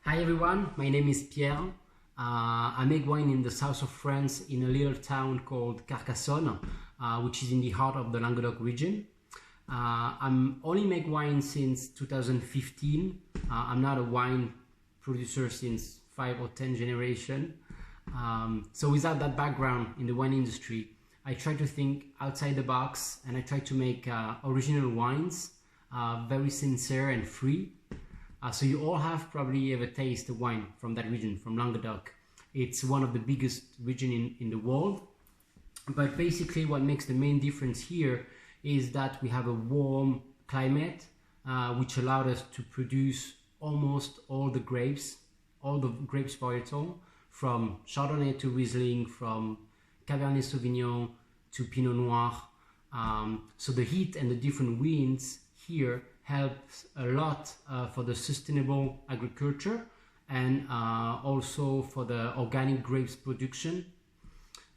Hi everyone, my name is Pierre. I make wine in the south of France in a little town called Carcassonne, which is in the heart of the Languedoc region. I'm only make wine since 2015. I'm not a wine producer since 5 or 10 generation. So without that background in the wine industry, I try to think outside the box and I try to make original wines, very sincere and free. So you all have probably ever tasted wine from that region, from Languedoc. It's one of the biggest region in the world. But basically what makes the main difference here is that we have a warm climate, which allowed us to produce almost all the grapes varietal, from Chardonnay to Riesling, from Cabernet Sauvignon to Pinot Noir. So the heat and the different winds here helps a lot for the sustainable agriculture and also for the organic grapes production.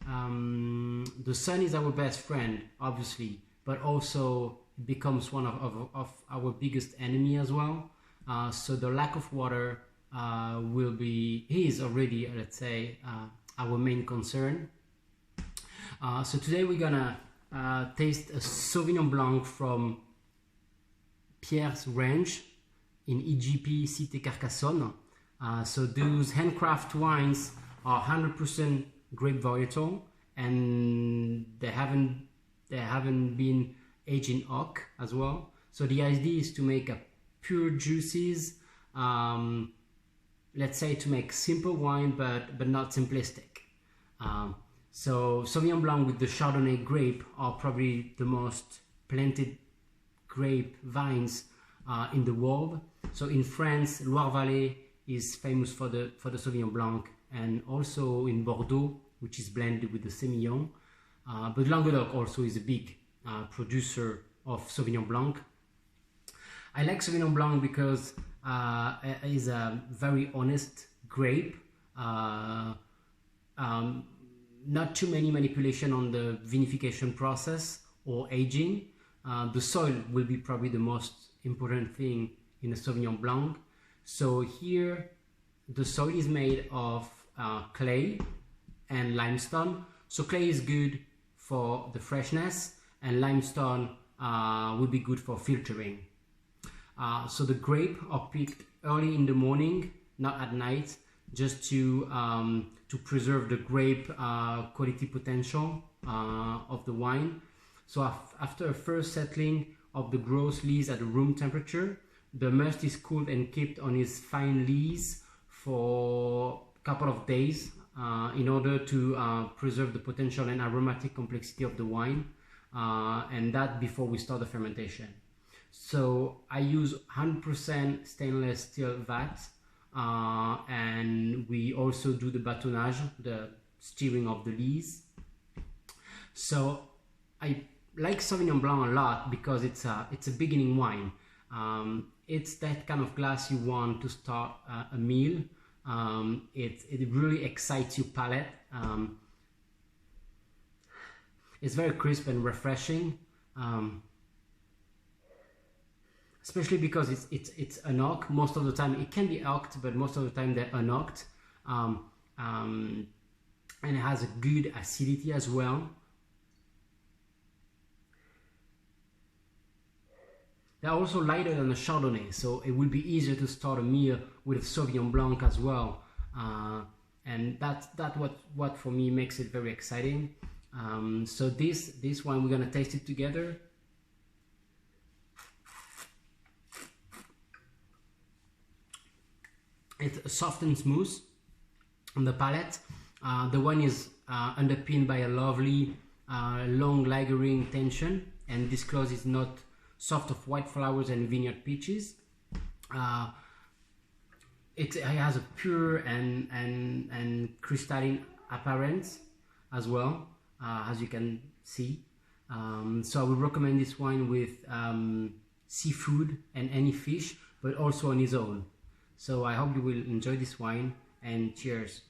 The sun is our best friend, obviously, but also it becomes one of our biggest enemy as well. So the lack of water is already, let's say, our main concern. So today we're gonna taste a Sauvignon Blanc from Pierre's range in EGP Cité Carcassonne. So those handcraft wines are 100% grape varietal, and they haven't been aged in oak as well. So the idea is to make a pure juices, let's say to make simple wine but not simplistic. So Sauvignon Blanc with the Chardonnay grape are probably the most planted grape vines in the world. So in France, Loire Valley is famous for the Sauvignon Blanc, and also in Bordeaux, which is blended with the Semillon. But Languedoc also is a big producer of Sauvignon Blanc. I like Sauvignon Blanc because it is a very honest grape. Not too many manipulation on the vinification process or aging. The soil will be probably the most important thing in a Sauvignon Blanc. So here the soil is made of clay and limestone. So clay is good for the freshness, and limestone will be good for filtering. So the grape are picked early in the morning, not at night, just to preserve the grape quality potential of the wine. So after a first settling of the gross lees at room temperature, the must is cooled and kept on its fine lees for a couple of days in order to preserve the potential and aromatic complexity of the wine, and that before we start the fermentation. So I use 100% stainless steel vat, and we also do the bâtonnage, the stirring of the lees. So I like Sauvignon Blanc a lot because it's a beginning wine. It's that kind of glass you want to start a meal. It really excites your palate. It's very crisp and refreshing, especially because it's an oak. Most of the time it can be oaked, but most of the time they're unoaked, and it has a good acidity as well. They're also lighter than the Chardonnay, so it will be easier to start a meal with a Sauvignon Blanc as well, and that's what for me makes it very exciting. So this one we're gonna taste it together. It's soft and smooth on the palate. The wine is underpinned by a lovely long lagering tension, and this close is not soft of white flowers and vineyard peaches. It has a pure and crystalline appearance as well, as you can see. So I would recommend this wine with seafood and any fish, but also on its own. So I hope you will enjoy this wine, and cheers.